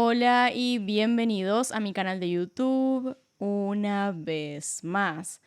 Hola y bienvenidos a mi canal de YouTube una vez más.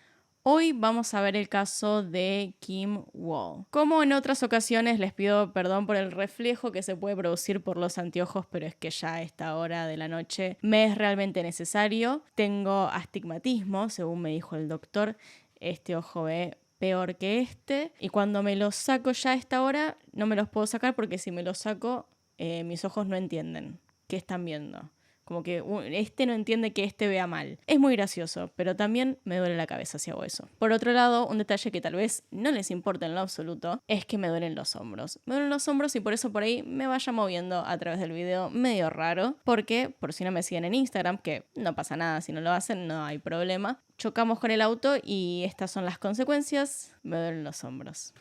Hoy vamos a ver el caso de Kim Wall. Como en otras ocasiones, les pido perdón por el reflejo que se puede producir por los anteojos, pero es que ya a esta hora de la noche me es realmente necesario. Tengo astigmatismo, según me dijo el doctor. Este ojo ve peor que este. Y cuando me los saco ya a esta hora, no me los puedo sacar porque si me los saco, mis ojos no entienden qué están viendo. Como que este no entiende que este vea mal. Es muy gracioso, pero también me duele la cabeza si hago eso. Por otro lado, un detalle que tal vez no les importa en lo absoluto es que me duelen los hombros. Me duelen los hombros y por eso por ahí me vaya moviendo a través del video medio raro. Porque, por si no me siguen en Instagram, que no pasa nada si no lo hacen, no hay problema. Chocamos con el auto y estas son las consecuencias. Me duelen los hombros.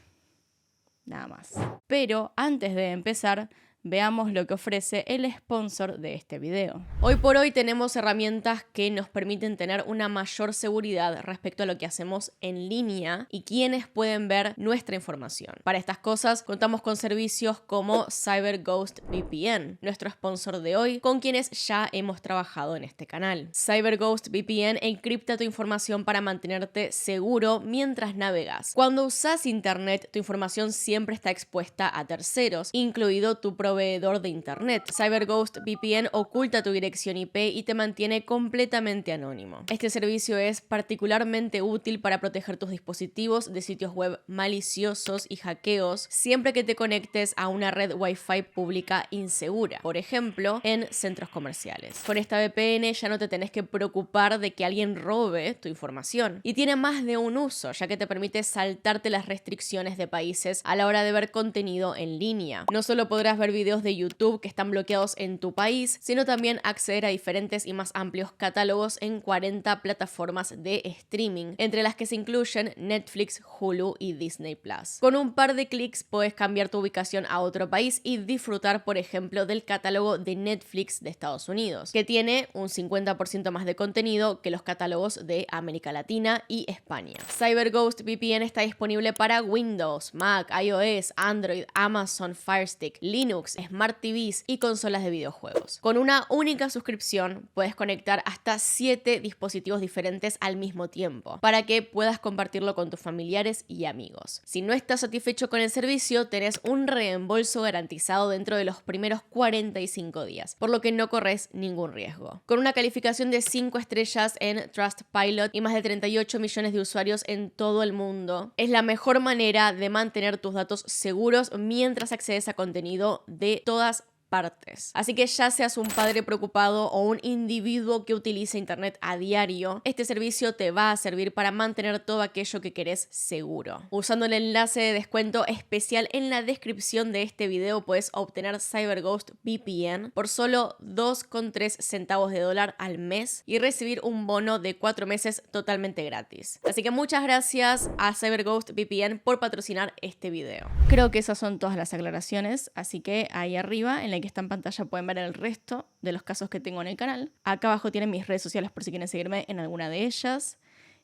Nada más. Pero antes de empezar, veamos lo que ofrece el sponsor de este video. Hoy por hoy tenemos herramientas que nos permiten tener una mayor seguridad respecto a lo que hacemos en línea y quienes pueden ver nuestra información. Para estas cosas contamos con servicios como CyberGhost VPN, nuestro sponsor de hoy, con quienes ya hemos trabajado en este canal. CyberGhost VPN encripta tu información para mantenerte seguro mientras navegas. Cuando usas internet, tu información siempre está expuesta a terceros, incluido tu proveedor de internet. CyberGhost VPN oculta tu dirección IP y te mantiene completamente anónimo. Este servicio es particularmente útil para proteger tus dispositivos de sitios web maliciosos y hackeos siempre que te conectes a una red Wi-Fi pública insegura, por ejemplo, en centros comerciales. Con esta VPN ya no te tenés que preocupar de que alguien robe tu información y tiene más de un uso, ya que te permite saltarte las restricciones de países a la hora de ver contenido en línea. No solo podrás ver videos de YouTube que están bloqueados en tu país, sino también acceder a diferentes y más amplios catálogos en 40 plataformas de streaming, entre las que se incluyen Netflix, Hulu y Disney Plus. Con un par de clics puedes cambiar tu ubicación a otro país y disfrutar, por ejemplo, del catálogo de Netflix de Estados Unidos, que tiene un 50% más de contenido que los catálogos de América Latina y España. CyberGhost VPN está disponible para Windows, Mac, iOS, Android, Amazon Fire Stick, Linux, Smart TVs y consolas de videojuegos. Con una única suscripción puedes conectar hasta 7 dispositivos diferentes al mismo tiempo para que puedas compartirlo con tus familiares y amigos. Si no estás satisfecho con el servicio, tenés un reembolso garantizado dentro de los primeros 45 días, por lo que no corres ningún riesgo. Con una calificación de 5 estrellas en Trustpilot y más de 38 millones de usuarios en todo el mundo, es la mejor manera de mantener tus datos seguros mientras accedes a contenido de todas partes. Así que ya seas un padre preocupado o un individuo que utiliza internet a diario, este servicio te va a servir para mantener todo aquello que querés seguro. Usando el enlace de descuento especial en la descripción de este video puedes obtener CyberGhost VPN por solo 2,3 centavos de dólar al mes y recibir un bono de 4 meses totalmente gratis. Así que muchas gracias a CyberGhost VPN por patrocinar este video. Creo que esas son todas las aclaraciones, así que ahí arriba en la que está en pantalla pueden ver el resto de los casos que tengo en el canal. Acá abajo tienen mis redes sociales por si quieren seguirme en alguna de ellas.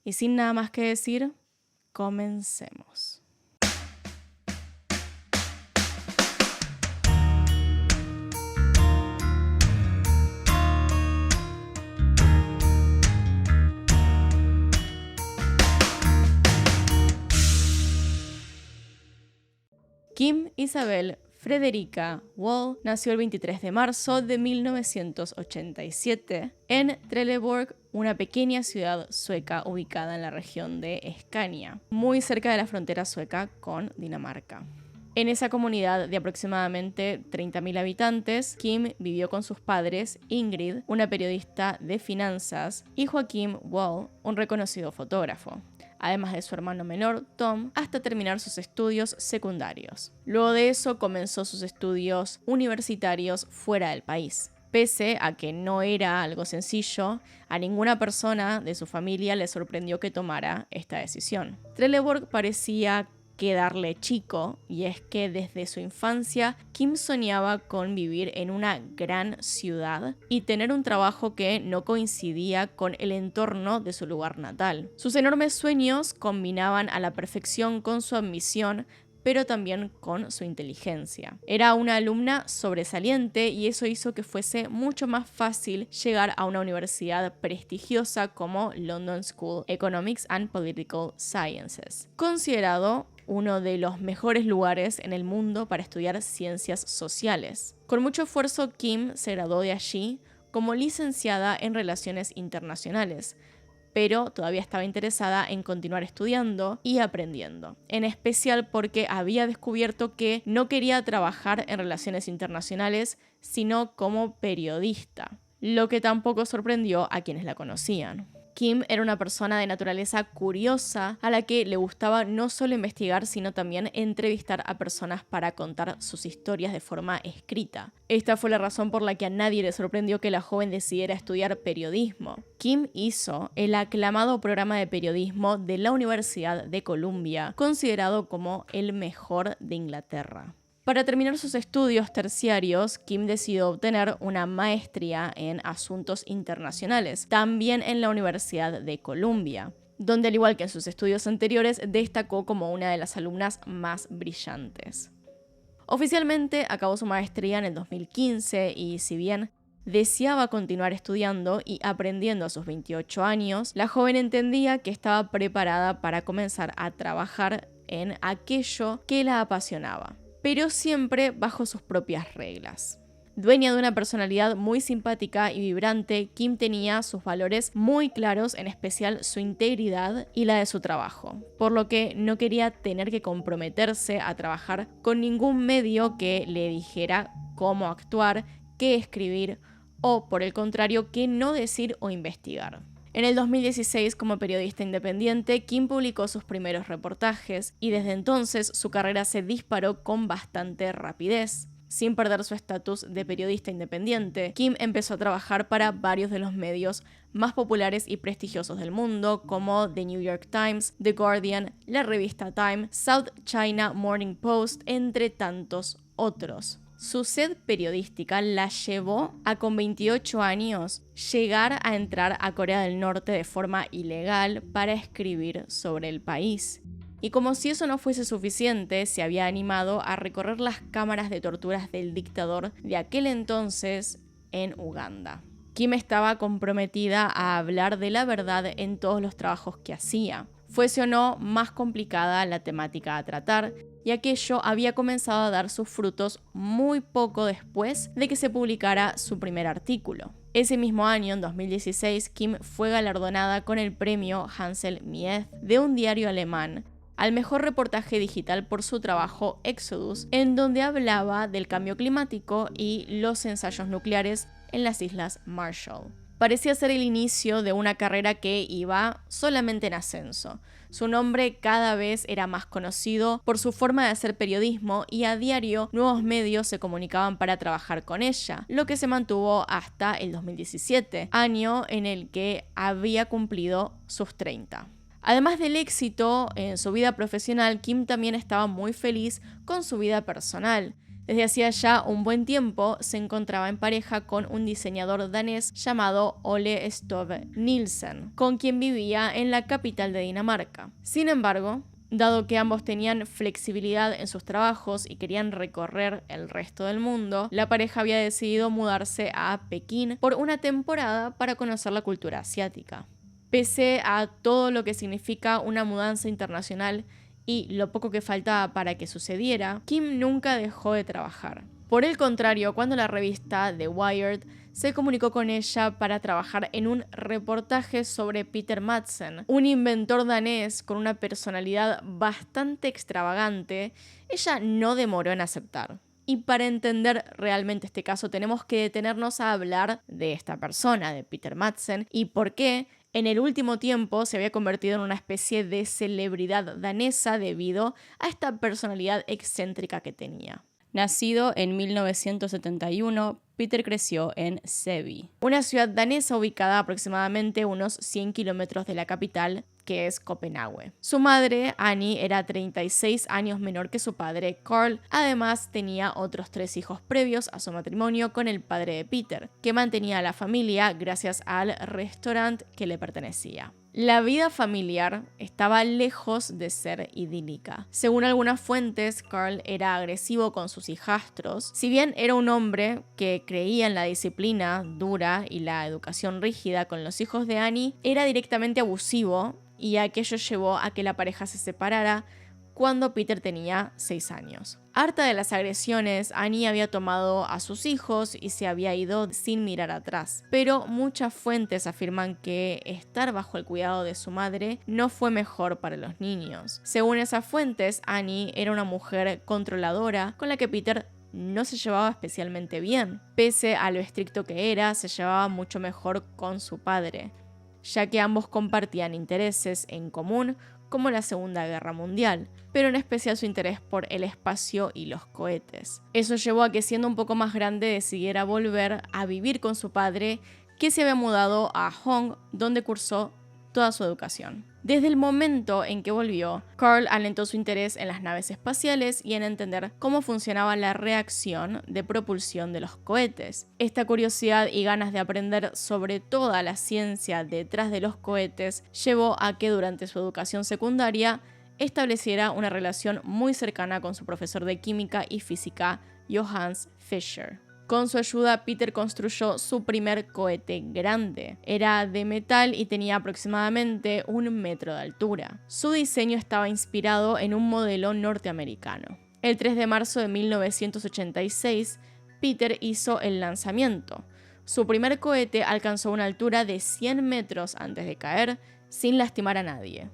Y sin nada más que decir, comencemos. Kim Isabel Frederica Wall nació el 23 de marzo de 1987 en Trelleborg, una pequeña ciudad sueca ubicada en la región de Escania, muy cerca de la frontera sueca con Dinamarca. En esa comunidad de aproximadamente 30.000 habitantes, Kim vivió con sus padres, Ingrid, una periodista de finanzas, y Joachim Wall, un reconocido fotógrafo, además de su hermano menor, Tom, hasta terminar sus estudios secundarios. Luego de eso comenzó sus estudios universitarios fuera del país. Pese a que no era algo sencillo, a ninguna persona de su familia le sorprendió que tomara esta decisión. Trelleborg parecía quedarle chico, y es que desde su infancia Kim soñaba con vivir en una gran ciudad y tener un trabajo que no coincidía con el entorno de su lugar natal. Sus enormes sueños combinaban a la perfección con su ambición pero también con su inteligencia. Era una alumna sobresaliente y eso hizo que fuese mucho más fácil llegar a una universidad prestigiosa como London School of Economics and Political Sciences, considerado uno de los mejores lugares en el mundo para estudiar ciencias sociales. Con mucho esfuerzo, Kim se graduó de allí como licenciada en Relaciones Internacionales, pero todavía estaba interesada en continuar estudiando y aprendiendo, en especial porque había descubierto que no quería trabajar en relaciones internacionales, sino como periodista, lo que tampoco sorprendió a quienes la conocían. Kim era una persona de naturaleza curiosa a la que le gustaba no solo investigar, sino también entrevistar a personas para contar sus historias de forma escrita. Esta fue la razón por la que a nadie le sorprendió que la joven decidiera estudiar periodismo. Kim hizo el aclamado programa de periodismo de la Universidad de Columbia, considerado como el mejor de Inglaterra. Para terminar sus estudios terciarios, Kim decidió obtener una maestría en Asuntos Internacionales, también en la Universidad de Columbia, donde al igual que en sus estudios anteriores, destacó como una de las alumnas más brillantes. Oficialmente acabó su maestría en el 2015 y si bien deseaba continuar estudiando y aprendiendo a sus 28 años, la joven entendía que estaba preparada para comenzar a trabajar en aquello que la apasionaba, pero siempre bajo sus propias reglas. Dueña de una personalidad muy simpática y vibrante, Kim tenía sus valores muy claros, en especial su integridad y la de su trabajo, por lo que no quería tener que comprometerse a trabajar con ningún medio que le dijera cómo actuar, qué escribir o, por el contrario, qué no decir o investigar. En el 2016, como periodista independiente, Kim publicó sus primeros reportajes y desde entonces su carrera se disparó con bastante rapidez. Sin perder su estatus de periodista independiente, Kim empezó a trabajar para varios de los medios más populares y prestigiosos del mundo, como The New York Times, The Guardian, la revista Time, South China Morning Post, entre tantos otros. Su sed periodística la llevó a, con 28 años, llegar a entrar a Corea del Norte de forma ilegal para escribir sobre el país. Y como si eso no fuese suficiente, se había animado a recorrer las cámaras de torturas del dictador de aquel entonces en Uganda. Kim estaba comprometida a hablar de la verdad en todos los trabajos que hacía. Fuese o no más complicada la temática a tratar, y aquello había comenzado a dar sus frutos muy poco después de que se publicara su primer artículo. Ese mismo año, en 2016, Kim fue galardonada con el premio Hansel Mies de un diario alemán al mejor reportaje digital por su trabajo Exodus, en donde hablaba del cambio climático y los ensayos nucleares en las Islas Marshall. Parecía ser el inicio de una carrera que iba solamente en ascenso. Su nombre cada vez era más conocido por su forma de hacer periodismo y a diario nuevos medios se comunicaban para trabajar con ella, lo que se mantuvo hasta el 2017, año en el que había cumplido sus 30. Además del éxito en su vida profesional, Kim también estaba muy feliz con su vida personal. Desde hacía ya un buen tiempo se encontraba en pareja con un diseñador danés llamado Ole Stove Nielsen, con quien vivía en la capital de Dinamarca. Sin embargo, dado que ambos tenían flexibilidad en sus trabajos y querían recorrer el resto del mundo, la pareja había decidido mudarse a Pekín por una temporada para conocer la cultura asiática. Pese a todo lo que significa una mudanza internacional y lo poco que faltaba para que sucediera, Kim nunca dejó de trabajar. Por el contrario, cuando la revista The Wired se comunicó con ella para trabajar en un reportaje sobre Peter Madsen, un inventor danés con una personalidad bastante extravagante, ella no demoró en aceptar. Y para entender realmente este caso tenemos que detenernos a hablar de esta persona, de Peter Madsen, y por qué en el último tiempo se había convertido en una especie de celebridad danesa debido a esta personalidad excéntrica que tenía. Nacido en 1971, Peter creció en Säby, una ciudad danesa ubicada a aproximadamente unos 100 kilómetros de la capital, que es Copenhague. Su madre, Annie, era 36 años menor que su padre, Carl. Además, tenía otros 3 hijos previos a su matrimonio con el padre de Peter, que mantenía a la familia gracias al restaurante que le pertenecía. La vida familiar estaba lejos de ser idílica. Según algunas fuentes, Carl era agresivo con sus hijastros. Si bien era un hombre que creía en la disciplina dura y la educación rígida con los hijos de Annie, era directamente abusivo y aquello llevó a que la pareja se separara cuando Peter tenía 6 años. Harta de las agresiones, Annie había tomado a sus hijos y se había ido sin mirar atrás. Pero muchas fuentes afirman que estar bajo el cuidado de su madre no fue mejor para los niños. Según esas fuentes, Annie era una mujer controladora con la que Peter no se llevaba especialmente bien. Pese a lo estricto que era, se llevaba mucho mejor con su padre, ya que ambos compartían intereses en común como la Segunda Guerra Mundial, pero en especial su interés por el espacio y los cohetes. Eso llevó a que, siendo un poco más grande, decidiera volver a vivir con su padre, que se había mudado a Hong, donde cursó toda su educación. Desde el momento en que volvió, Carl alentó su interés en las naves espaciales y en entender cómo funcionaba la reacción de propulsión de los cohetes. Esta curiosidad y ganas de aprender sobre toda la ciencia detrás de los cohetes llevó a que durante su educación secundaria estableciera una relación muy cercana con su profesor de química y física, Johannes Fischer. Con su ayuda, Peter construyó su primer cohete grande. Era de metal y tenía aproximadamente 1 metro de altura. Su diseño estaba inspirado en un modelo norteamericano. El 3 de marzo de 1986, Peter hizo el lanzamiento. Su primer cohete alcanzó una altura de 100 metros antes de caer, sin lastimar a nadie.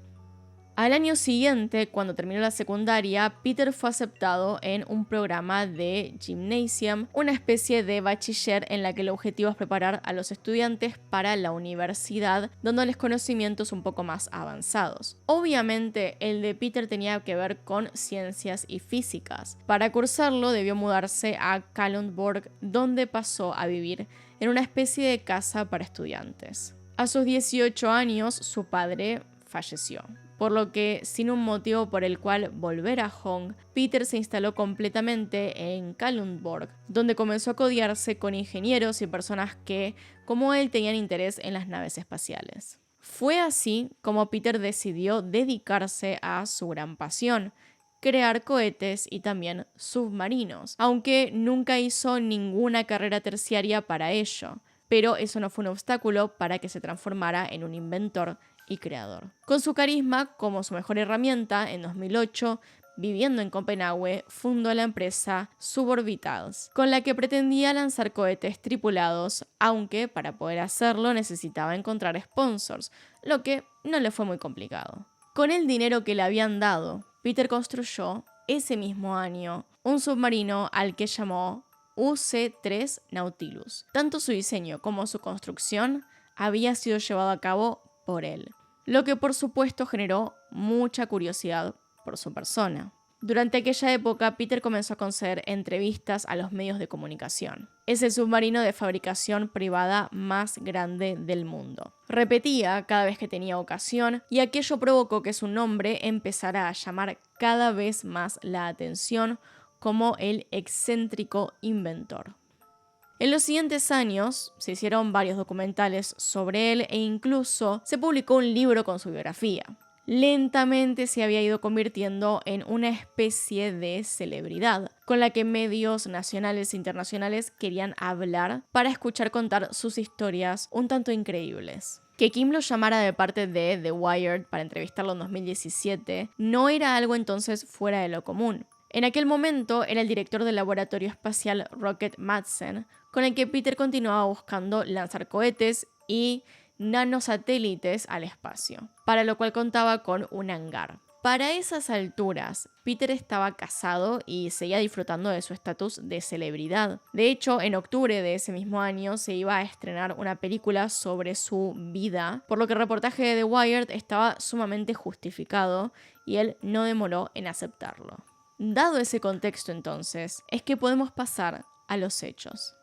Al año siguiente, cuando terminó la secundaria, Peter fue aceptado en un programa de Gymnasium, una especie de bachiller en la que el objetivo es preparar a los estudiantes para la universidad, dándoles conocimientos un poco más avanzados. Obviamente, el de Peter tenía que ver con ciencias y físicas. Para cursarlo, debió mudarse a Kalundborg, donde pasó a vivir en una especie de casa para estudiantes. A sus 18 años, su padre falleció, por lo que, sin un motivo por el cual volver a Hong, Peter se instaló completamente en Kalundborg, donde comenzó a codearse con ingenieros y personas que, como él, tenían interés en las naves espaciales. Fue así como Peter decidió dedicarse a su gran pasión: crear cohetes y también submarinos, aunque nunca hizo ninguna carrera terciaria para ello. Pero eso no fue un obstáculo para que se transformara en un inventor y creador. Con su carisma como su mejor herramienta, en 2008, viviendo en Copenhague, fundó la empresa Suborbitals, con la que pretendía lanzar cohetes tripulados, aunque para poder hacerlo necesitaba encontrar sponsors, lo que no le fue muy complicado. Con el dinero que le habían dado, Peter construyó, ese mismo año, un submarino al que llamó UC-3 Nautilus. Tanto su diseño como su construcción había sido llevado a cabo por él, lo que por supuesto generó mucha curiosidad por su persona. Durante aquella época, Peter comenzó a conceder entrevistas a los medios de comunicación. Es el submarino de fabricación privada más grande del mundo. Repetía cada vez que tenía ocasión, y aquello provocó que su nombre empezara a llamar cada vez más la atención como el excéntrico inventor. En los siguientes años se hicieron varios documentales sobre él e incluso se publicó un libro con su biografía. Lentamente se había ido convirtiendo en una especie de celebridad, con la que medios nacionales e internacionales querían hablar para escuchar contar sus historias un tanto increíbles. Que Kim lo llamara de parte de The Wired para entrevistarlo en 2017 no era algo entonces fuera de lo común. En aquel momento era el director del laboratorio espacial Rocket Madsen, con el que Peter continuaba buscando lanzar cohetes y nanosatélites al espacio, para lo cual contaba con un hangar. Para esas alturas, Peter estaba casado y seguía disfrutando de su estatus de celebridad. De hecho, en octubre de ese mismo año se iba a estrenar una película sobre su vida, por lo que el reportaje de The Wired estaba sumamente justificado y él no demoró en aceptarlo. Dado ese contexto, entonces, es que podemos pasar a los hechos.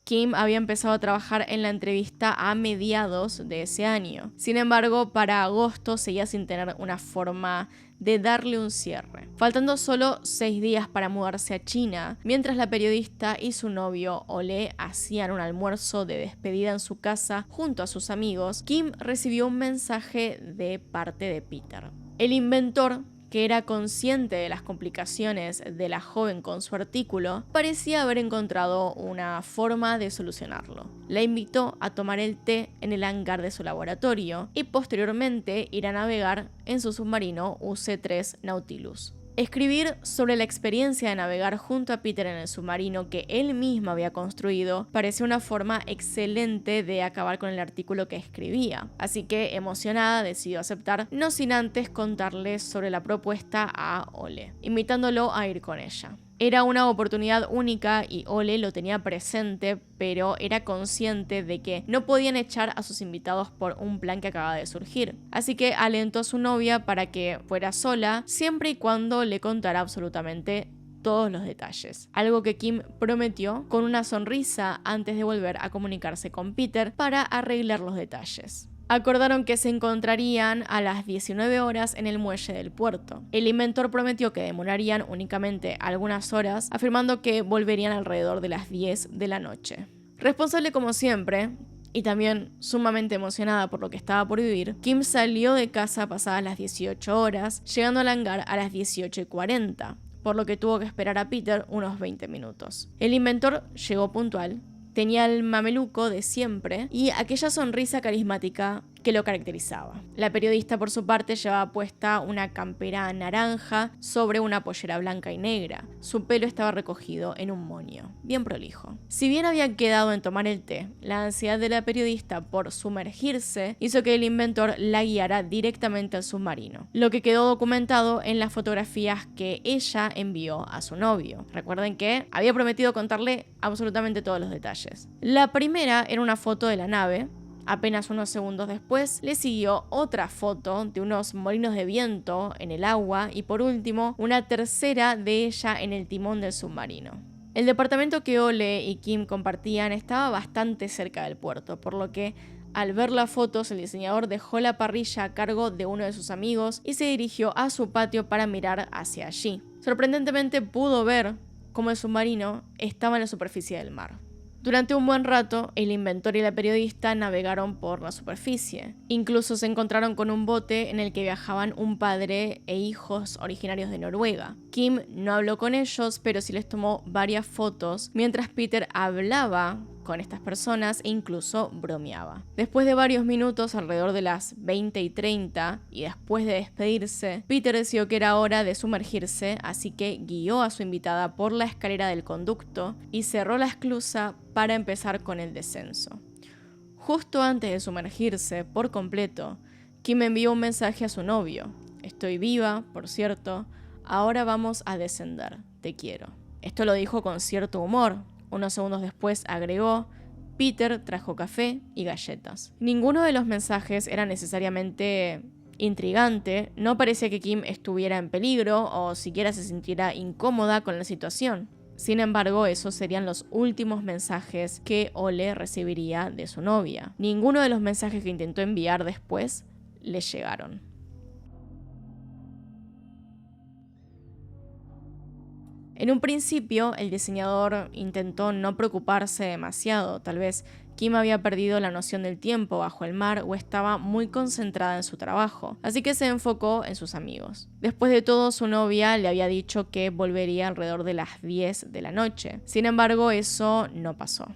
Kim había empezado a trabajar en la entrevista a mediados de ese año. Sin embargo, para agosto seguía sin tener una forma de darle un cierre. Faltando solo 6 días para mudarse a China, mientras la periodista y su novio Ole hacían un almuerzo de despedida en su casa junto a sus amigos, Kim recibió un mensaje de parte de Peter. El inventor, que era consciente de las complicaciones de la joven con su artículo, parecía haber encontrado una forma de solucionarlo. La invitó a tomar el té en el hangar de su laboratorio y posteriormente ir a navegar en su submarino UC-3 Nautilus. Escribir sobre la experiencia de navegar junto a Peter en el submarino que él mismo había construido parecía una forma excelente de acabar con el artículo que escribía, así que emocionada decidió aceptar, no sin antes contarle sobre la propuesta a Ole, invitándolo a ir con ella. Era una oportunidad única y Ole lo tenía presente, pero era consciente de que no podían echar a sus invitados por un plan que acababa de surgir. Así que alentó a su novia para que fuera sola, siempre y cuando le contara absolutamente todos los detalles. Algo que Kim prometió con una sonrisa antes de volver a comunicarse con Peter para arreglar los detalles. Acordaron que se encontrarían a las 19 horas en el muelle del puerto. El inventor prometió que demorarían únicamente algunas horas, afirmando que volverían alrededor de las 10 de la noche. Responsable como siempre, y también sumamente emocionada por lo que estaba por vivir, Kim salió de casa pasadas las 18 horas, llegando al hangar a las 18:40, por lo que tuvo que esperar a Peter unos 20 minutos. El inventor llegó puntual. Tenía el mameluco de siempre y aquella sonrisa carismática que lo caracterizaba. La periodista, por su parte, llevaba puesta una campera naranja sobre una pollera blanca y negra. Su pelo estaba recogido en un moño, bien prolijo. Si bien había quedado en tomar el té, la ansiedad de la periodista por sumergirse hizo que el inventor la guiara directamente al submarino, lo que quedó documentado en las fotografías que ella envió a su novio. Recuerden que había prometido contarle absolutamente todos los detalles. La primera era una foto de la nave. Apenas unos segundos después le siguió otra foto de unos molinos de viento en el agua y por último una tercera de ella en el timón del submarino. El departamento que Ole y Kim compartían estaba bastante cerca del puerto, por lo que al ver las fotos el diseñador dejó la parrilla a cargo de uno de sus amigos y se dirigió a su patio para mirar hacia allí. Sorprendentemente pudo ver cómo el submarino estaba en la superficie del mar. Durante un buen rato, el inventor y la periodista navegaron por la superficie. Incluso se encontraron con un bote en el que viajaban un padre e hijos originarios de Noruega. Kim no habló con ellos, pero sí les tomó varias fotos mientras Peter hablaba con estas personas e incluso bromeaba. Después de varios minutos, alrededor de las 20:30, y después de despedirse, Peter decidió que era hora de sumergirse, así que guió a su invitada por la escalera del conducto y cerró la esclusa para empezar con el descenso. Justo antes de sumergirse por completo, Kim envió un mensaje a su novio: "Estoy viva, por cierto, ahora vamos a descender, te quiero". Esto lo dijo con cierto humor. Unos segundos después agregó: "Peter trajo café y galletas". Ninguno de los mensajes era necesariamente intrigante, no parecía que Kim estuviera en peligro o siquiera se sintiera incómoda con la situación. Sin embargo, esos serían los últimos mensajes que Ole recibiría de su novia. Ninguno de los mensajes que intentó enviar después le llegaron. En un principio, el diseñador intentó no preocuparse demasiado. Tal vez Kim había perdido la noción del tiempo bajo el mar o estaba muy concentrada en su trabajo, así que se enfocó en sus amigos. Después de todo, su novia le había dicho que volvería alrededor de las 10 de la noche. Sin embargo, eso no pasó.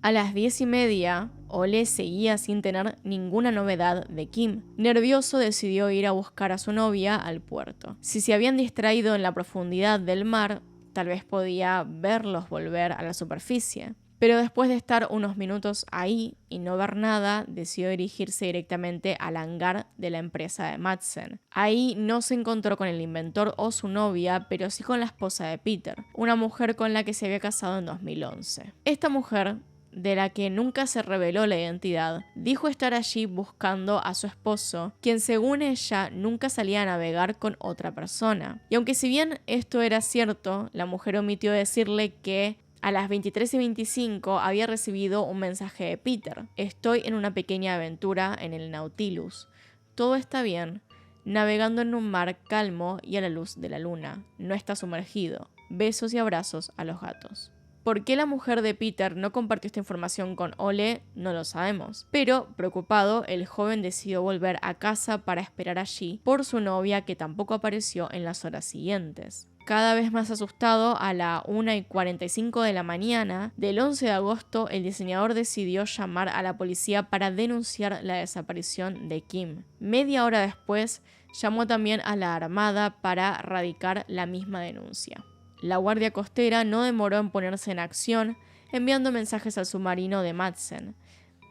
A las 10:30, Ole seguía sin tener ninguna novedad de Kim. Nervioso, decidió ir a buscar a su novia al puerto. Si se habían distraído en la profundidad del mar, tal vez podía verlos volver a la superficie. Pero después de estar unos minutos ahí y no ver nada, decidió dirigirse directamente al hangar de la empresa de Madsen. Ahí no se encontró con el inventor o su novia, pero sí con la esposa de Peter, una mujer con la que se había casado en 2011. Esta mujer, de la que nunca se reveló la identidad, dijo estar allí buscando a su esposo, quien según ella nunca salía a navegar con otra persona. Y aunque si bien esto era cierto, la mujer omitió decirle que A las 23:25 había recibido un mensaje de Peter. Estoy en una pequeña aventura en el Nautilus. Todo está bien, navegando en un mar calmo y a la luz de la luna. No está sumergido. Besos y abrazos a los gatos. ¿Por qué la mujer de Peter no compartió esta información con Ole? No lo sabemos. Pero, preocupado, el joven decidió volver a casa para esperar allí por su novia, que tampoco apareció en las horas siguientes. Cada vez más asustado, a la 1:45 de la mañana del 11 de agosto, el diseñador decidió llamar a la policía para denunciar la desaparición de Kim. Media hora después, llamó también a la Armada para radicar la misma denuncia. La Guardia Costera no demoró en ponerse en acción, enviando mensajes al submarino de Madsen,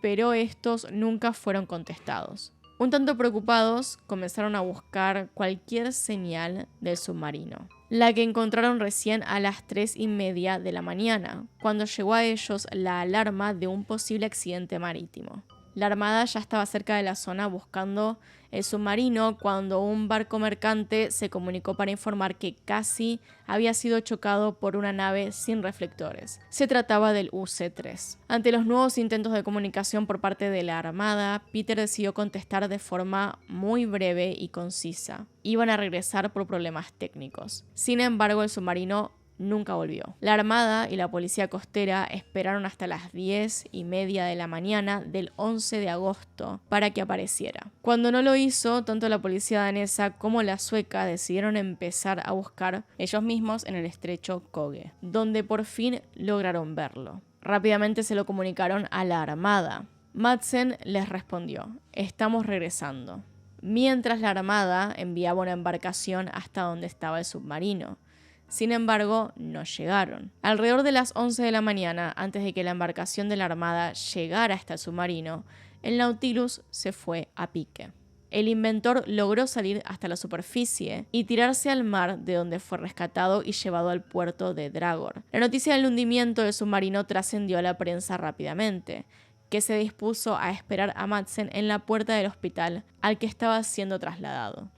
pero estos nunca fueron contestados. Un tanto preocupados, comenzaron a buscar cualquier señal del submarino, la que encontraron recién a las 3:30 de la mañana, cuando llegó a ellos la alarma de un posible accidente marítimo. La Armada ya estaba cerca de la zona buscando el submarino cuando un barco mercante se comunicó para informar que casi había sido chocado por una nave sin reflectores. Se trataba del UC-3. Ante los nuevos intentos de comunicación por parte de la Armada, Peter decidió contestar de forma muy breve y concisa. Iban a regresar por problemas técnicos. Sin embargo, el submarino nunca volvió. La Armada y la Policía Costera esperaron hasta las 10:30 de la mañana del 11 de agosto para que apareciera. Cuando no lo hizo, tanto la policía danesa como la sueca decidieron empezar a buscar ellos mismos en el estrecho Köge, donde por fin lograron verlo. Rápidamente se lo comunicaron a la Armada. Madsen les respondió: estamos regresando. Mientras la Armada enviaba una embarcación hasta donde estaba el submarino. Sin embargo, no llegaron. Alrededor de las 11 de la mañana, antes de que la embarcación de la Armada llegara hasta el submarino, el Nautilus se fue a pique. El inventor logró salir hasta la superficie y tirarse al mar, de donde fue rescatado y llevado al puerto de Dragor. La noticia del hundimiento del submarino trascendió a la prensa rápidamente, que se dispuso a esperar a Madsen en la puerta del hospital al que estaba siendo trasladado.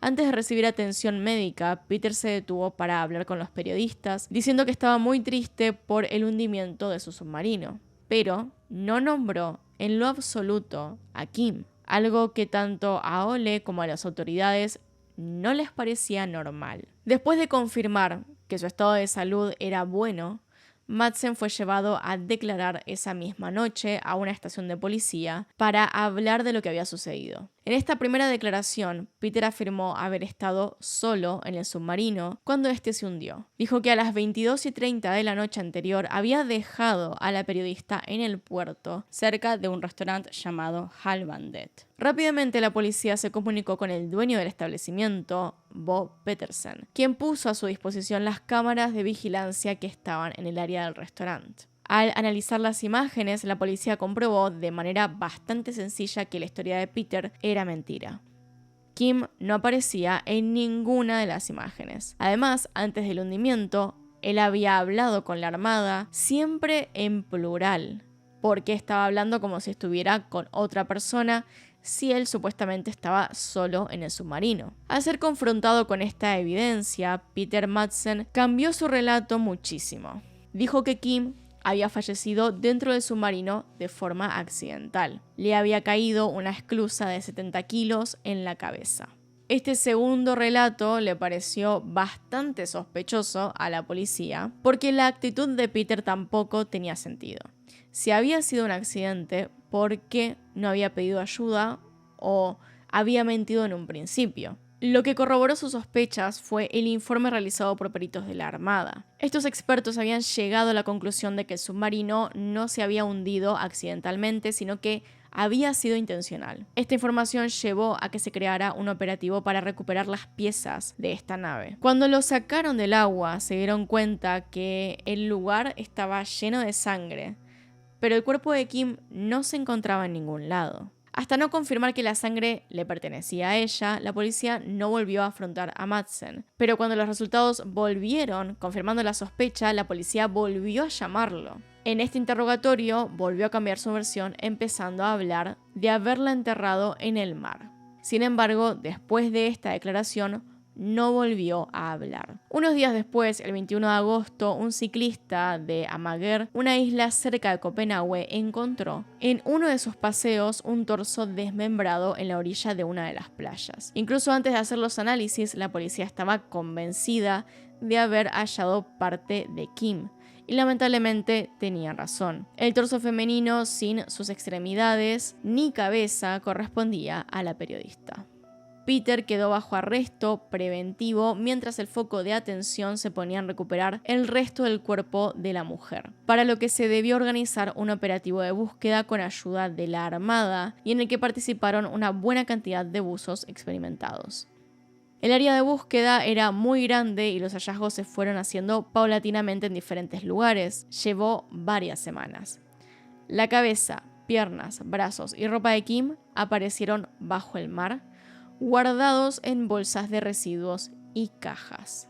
Antes de recibir atención médica, Peter se detuvo para hablar con los periodistas, diciendo que estaba muy triste por el hundimiento de su submarino, pero no nombró en lo absoluto a Kim, algo que tanto a Ole como a las autoridades no les parecía normal. Después de confirmar que su estado de salud era bueno, Madsen fue llevado a declarar esa misma noche a una estación de policía para hablar de lo que había sucedido. En esta primera declaración, Peter afirmó haber estado solo en el submarino cuando este se hundió. Dijo que a las 22:30 de la noche anterior había dejado a la periodista en el puerto, cerca de un restaurante llamado Halvandet. Rápidamente la policía se comunicó con el dueño del establecimiento, Bo Petersen, quien puso a su disposición las cámaras de vigilancia que estaban en el área del restaurante. Al analizar las imágenes, la policía comprobó de manera bastante sencilla que la historia de Peter era mentira. Kim no aparecía en ninguna de las imágenes. Además, antes del hundimiento, él había hablado con la Armada siempre en plural, porque estaba hablando como si estuviera con otra persona, si él supuestamente estaba solo en el submarino. Al ser confrontado con esta evidencia, Peter Madsen cambió su relato muchísimo. Dijo que Kim había fallecido dentro del submarino de forma accidental. Le había caído una esclusa de 70 kilos en la cabeza. Este segundo relato le pareció bastante sospechoso a la policía, porque la actitud de Peter tampoco tenía sentido. Si había sido un accidente, ¿por qué no había pedido ayuda o había mentido en un principio? Lo que corroboró sus sospechas fue el informe realizado por peritos de la Armada. Estos expertos habían llegado a la conclusión de que el submarino no se había hundido accidentalmente, sino que había sido intencional. Esta información llevó a que se creara un operativo para recuperar las piezas de esta nave. Cuando lo sacaron del agua, se dieron cuenta que el lugar estaba lleno de sangre, pero el cuerpo de Kim no se encontraba en ningún lado. Hasta no confirmar que la sangre le pertenecía a ella, la policía no volvió a afrontar a Madsen. Pero cuando los resultados volvieron, confirmando la sospecha, la policía volvió a llamarlo. En este interrogatorio volvió a cambiar su versión, empezando a hablar de haberla enterrado en el mar. Sin embargo, después de esta declaración, volvió a cambiar su versión, empezando a hablar de haberla enterrado en el mar. Sin embargo, después de esta declaración, no volvió a hablar. Unos días después, el 21 de agosto, un ciclista de Amager, una isla cerca de Copenhague, encontró en uno de sus paseos un torso desmembrado en la orilla de una de las playas. Incluso antes de hacer los análisis, la policía estaba convencida de haber hallado parte de Kim. Y lamentablemente tenían razón. El torso femenino sin sus extremidades ni cabeza correspondía a la periodista. Peter quedó bajo arresto preventivo mientras el foco de atención se ponía en recuperar el resto del cuerpo de la mujer, para lo que se debió organizar un operativo de búsqueda con ayuda de la Armada y en el que participaron una buena cantidad de buzos experimentados. El área de búsqueda era muy grande y los hallazgos se fueron haciendo paulatinamente en diferentes lugares. Llevó varias semanas. La cabeza, piernas, brazos y ropa de Kim aparecieron bajo el mar, guardados en bolsas de residuos y cajas.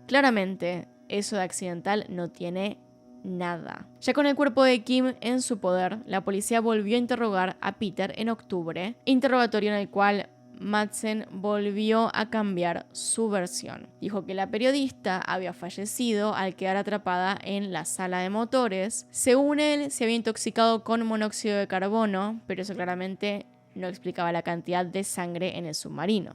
Claramente, eso de accidental no tiene nada. Ya con el cuerpo de Kim en su poder, la policía volvió a interrogar a Peter en octubre, interrogatorio en el cual Madsen volvió a cambiar su versión. Dijo que la periodista había fallecido al quedar atrapada en la sala de motores. Según él, se había intoxicado con monóxido de carbono, pero eso claramente no explicaba la cantidad de sangre en el submarino.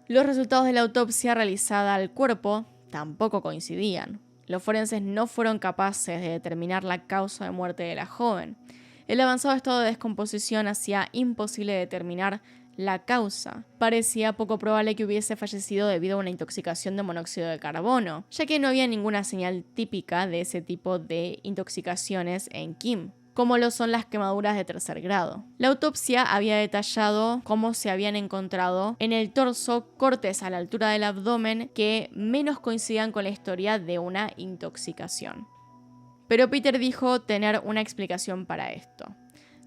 Los resultados de la autopsia realizada al cuerpo tampoco coincidían. Los forenses no fueron capaces de determinar la causa de muerte de la joven. El avanzado estado de descomposición hacía imposible determinar la causa. Parecía poco probable que hubiese fallecido debido a una intoxicación de monóxido de carbono, ya que no había ninguna señal típica de ese tipo de intoxicaciones en Kim, como lo son las quemaduras de tercer grado. La autopsia había detallado cómo se habían encontrado en el torso cortes a la altura del abdomen que menos coincidían con la historia de una intoxicación. Pero Peter dijo tener una explicación para esto.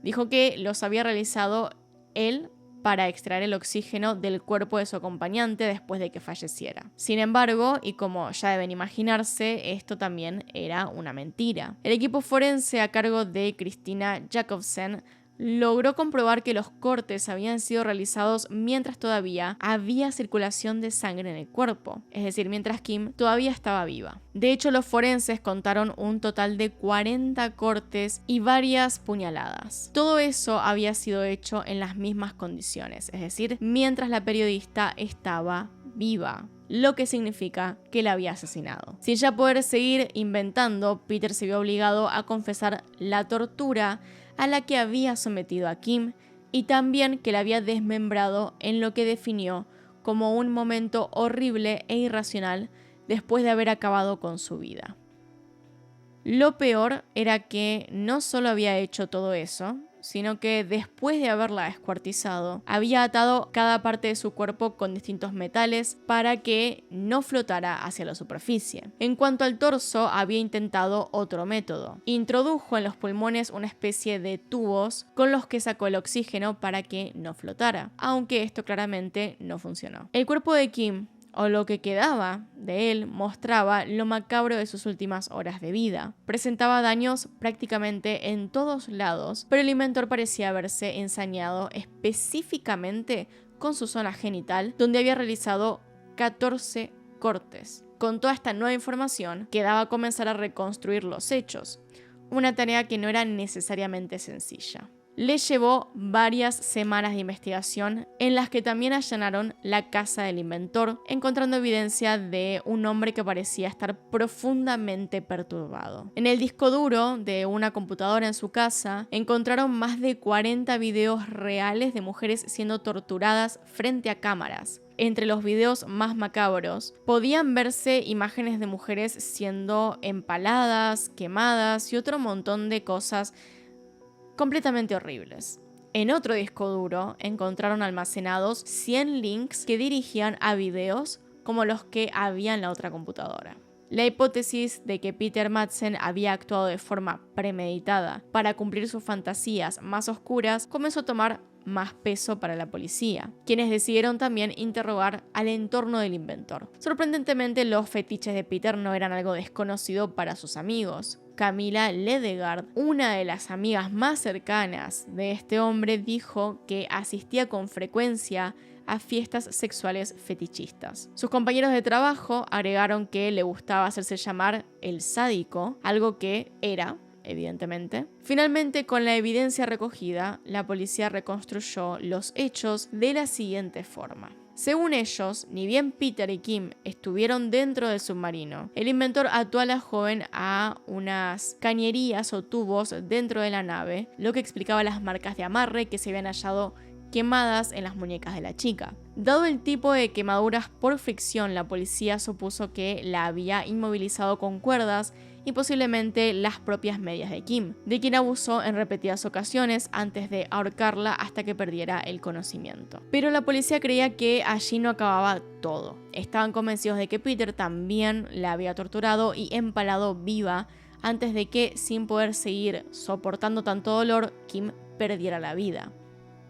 Dijo que los había realizado él para extraer el oxígeno del cuerpo de su acompañante después de que falleciera. Sin embargo, y como ya deben imaginarse, esto también era una mentira. El equipo forense a cargo de Christina Jacobsen logró comprobar que los cortes habían sido realizados mientras todavía había circulación de sangre en el cuerpo, es decir, mientras Kim todavía estaba viva. De hecho, los forenses contaron un total de 40 cortes y varias puñaladas. Todo eso había sido hecho en las mismas condiciones, es decir, mientras la periodista estaba viva, lo que significa que la había asesinado. Sin ya poder seguir inventando, Peter se vio obligado a confesar la tortura a la que había sometido a Kim y también que la había desmembrado en lo que definió como un momento horrible e irracional después de haber acabado con su vida. Lo peor era que no solo había hecho todo eso, sino que después de haberla descuartizado, había atado cada parte de su cuerpo con distintos metales para que no flotara hacia la superficie. En cuanto al torso, había intentado otro método. Introdujo en los pulmones una especie de tubos con los que sacó el oxígeno para que no flotara, aunque esto claramente no funcionó. El cuerpo de Kim, o lo que quedaba de él, mostraba lo macabro de sus últimas horas de vida. Presentaba daños prácticamente en todos lados, pero el inventor parecía haberse ensañado específicamente con su zona genital, donde había realizado 14 cortes. Con toda esta nueva información, quedaba comenzar a reconstruir los hechos, una tarea que no era necesariamente sencilla. Le llevó varias semanas de investigación en las que también allanaron la casa del inventor, encontrando evidencia de un hombre que parecía estar profundamente perturbado. En el disco duro de una computadora en su casa encontraron más de 40 videos reales de mujeres siendo torturadas frente a cámaras. Entre los videos más macabros podían verse imágenes de mujeres siendo empaladas, quemadas y otro montón de cosas completamente horribles. En otro disco duro encontraron almacenados 100 links que dirigían a videos como los que había en la otra computadora. La hipótesis de que Peter Madsen había actuado de forma premeditada para cumplir sus fantasías más oscuras comenzó a tomar más peso para la policía, quienes decidieron también interrogar al entorno del inventor. Sorprendentemente, los fetiches de Peter no eran algo desconocido para sus amigos. Camila Ledegard, una de las amigas más cercanas de este hombre, dijo que asistía con frecuencia a fiestas sexuales fetichistas. Sus compañeros de trabajo agregaron que le gustaba hacerse llamar el sádico, algo que era, evidentemente. Finalmente, con la evidencia recogida, la policía reconstruyó los hechos de la siguiente forma. Según ellos, ni bien Peter y Kim estuvieron dentro del submarino, el inventor ató a la joven a unas cañerías o tubos dentro de la nave, lo que explicaba las marcas de amarre que se habían hallado quemadas en las muñecas de la chica. Dado el tipo de quemaduras por fricción, la policía supuso que la había inmovilizado con cuerdas y posiblemente las propias medias de Kim, de quien abusó en repetidas ocasiones antes de ahorcarla hasta que perdiera el conocimiento. Pero la policía creía que allí no acababa todo. Estaban convencidos de que Peter también la había torturado y empalado viva antes de que, sin poder seguir soportando tanto dolor, Kim perdiera la vida.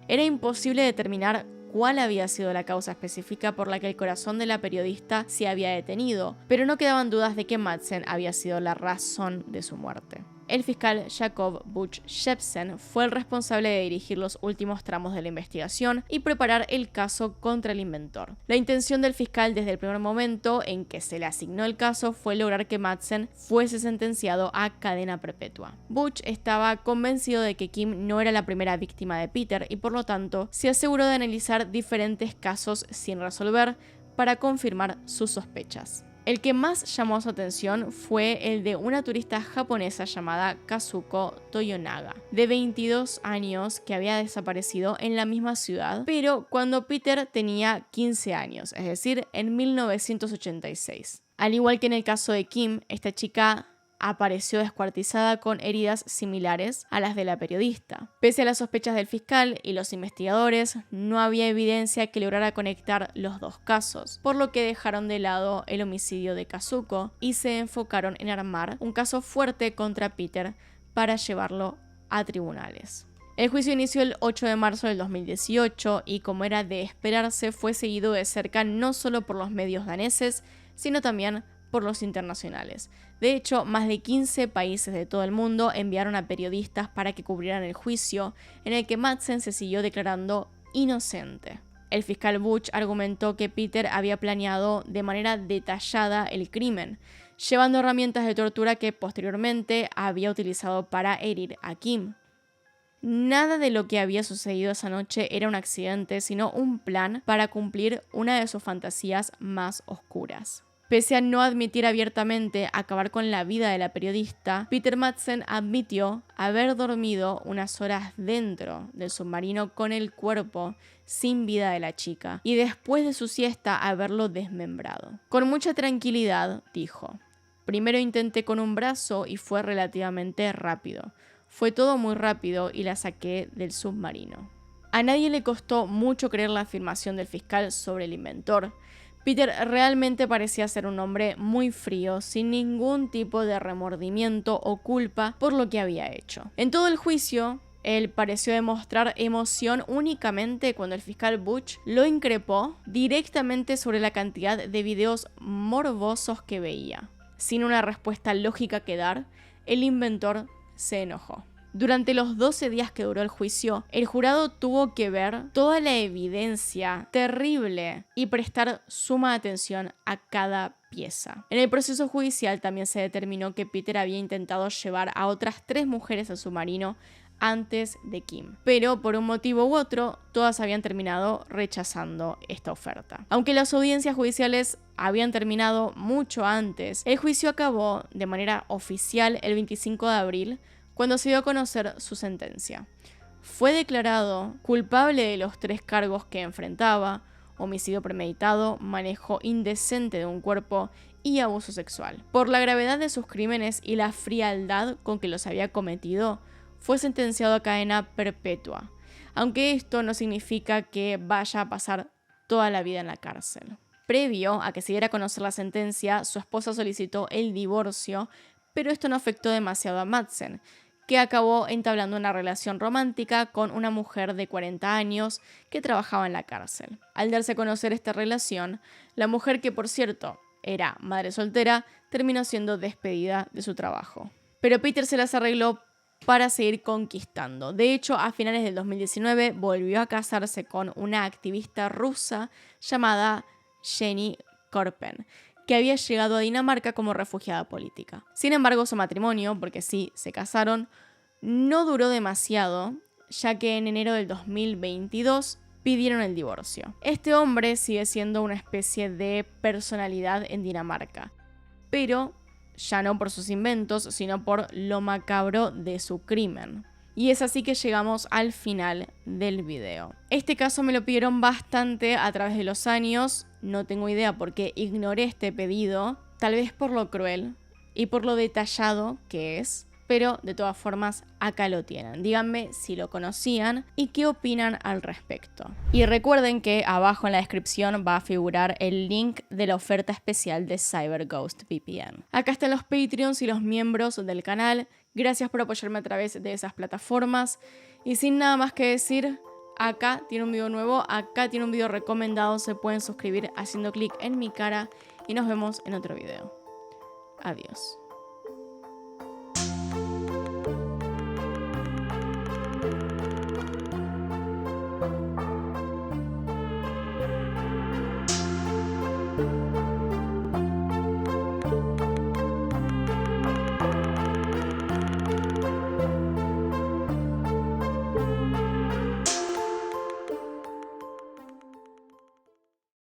Era imposible determinar cuál había sido la causa específica por la que el corazón de la periodista se había detenido, pero no quedaban dudas de que Madsen había sido la razón de su muerte. El fiscal Jacob Butch Shepsen fue el responsable de dirigir los últimos tramos de la investigación y preparar el caso contra el inventor. La intención del fiscal desde el primer momento en que se le asignó el caso fue lograr que Madsen fuese sentenciado a cadena perpetua. Butch estaba convencido de que Kim no era la primera víctima de Peter y por lo tanto se aseguró de analizar diferentes casos sin resolver para confirmar sus sospechas. El que más llamó su atención fue el de una turista japonesa llamada Kazuko Toyonaga, de 22 años, que había desaparecido en la misma ciudad, pero cuando Peter tenía 15 años, es decir, en 1986. Al igual que en el caso de Kim, esta chica apareció descuartizada con heridas similares a las de la periodista. Pese a las sospechas del fiscal y los investigadores, no había evidencia que lograra conectar los dos casos, por lo que dejaron de lado el homicidio de Kazuko y se enfocaron en armar un caso fuerte contra Peter para llevarlo a tribunales. El juicio inició el 8 de marzo del 2018 y, como era de esperarse, fue seguido de cerca no solo por los medios daneses, sino también por los internacionales. De hecho, más de 15 países de todo el mundo enviaron a periodistas para que cubrieran el juicio, en el que Madsen se siguió declarando inocente. El fiscal Butch argumentó que Peter había planeado de manera detallada el crimen, llevando herramientas de tortura que posteriormente había utilizado para herir a Kim. Nada de lo que había sucedido esa noche era un accidente, sino un plan para cumplir una de sus fantasías más oscuras. Pese a no admitir abiertamente acabar con la vida de la periodista, Peter Madsen admitió haber dormido unas horas dentro del submarino con el cuerpo sin vida de la chica y después de su siesta haberlo desmembrado. Con mucha tranquilidad, dijo: "Primero intenté con un brazo y fue relativamente rápido. Fue todo muy rápido y la saqué del submarino". A nadie le costó mucho creer la afirmación del fiscal sobre el inventor. Peter realmente parecía ser un hombre muy frío, sin ningún tipo de remordimiento o culpa por lo que había hecho. En todo el juicio, él pareció demostrar emoción únicamente cuando el fiscal Butch lo increpó directamente sobre la cantidad de videos morbosos que veía. Sin una respuesta lógica que dar, el inventor se enojó. Durante los 12 días que duró el juicio, el jurado tuvo que ver toda la evidencia terrible y prestar suma atención a cada pieza. En el proceso judicial también se determinó que Peter había intentado llevar a otras 3 mujeres al submarino antes de Kim, pero por un motivo u otro, todas habían terminado rechazando esta oferta. Aunque las audiencias judiciales habían terminado mucho antes, el juicio acabó de manera oficial el 25 de abril, cuando se dio a conocer su sentencia. Fue declarado culpable de los 3 cargos que enfrentaba: homicidio premeditado, manejo indecente de un cuerpo y abuso sexual. Por la gravedad de sus crímenes y la frialdad con que los había cometido, fue sentenciado a cadena perpetua, aunque esto no significa que vaya a pasar toda la vida en la cárcel. Previo a que se diera a conocer la sentencia, su esposa solicitó el divorcio, pero esto no afectó demasiado a Madsen, que acabó entablando una relación romántica con una mujer de 40 años que trabajaba en la cárcel. Al darse a conocer esta relación, la mujer, que por cierto era madre soltera, terminó siendo despedida de su trabajo. Pero Peter se las arregló para seguir conquistando. De hecho, a finales del 2019 volvió a casarse con una activista rusa llamada Jenny Korpen, que había llegado a Dinamarca como refugiada política. Sin embargo, su matrimonio, porque sí, se casaron, no duró demasiado, ya que en enero del 2022 pidieron el divorcio. Este hombre sigue siendo una especie de personalidad en Dinamarca, pero ya no por sus inventos, sino por lo macabro de su crimen. Y es así que llegamos al final del video. Este caso me lo pidieron bastante a través de los años, no tengo idea por qué ignoré este pedido, tal vez por lo cruel y por lo detallado que es, pero de todas formas acá lo tienen. Díganme si lo conocían y qué opinan al respecto. Y recuerden que abajo en la descripción va a figurar el link de la oferta especial de CyberGhost VPN. Acá están los Patreons y los miembros del canal. Gracias por apoyarme a través de esas plataformas. Y sin nada más que decir, acá tiene un video nuevo, acá tiene un video recomendado. Se pueden suscribir haciendo clic en mi cara y nos vemos en otro video. Adiós.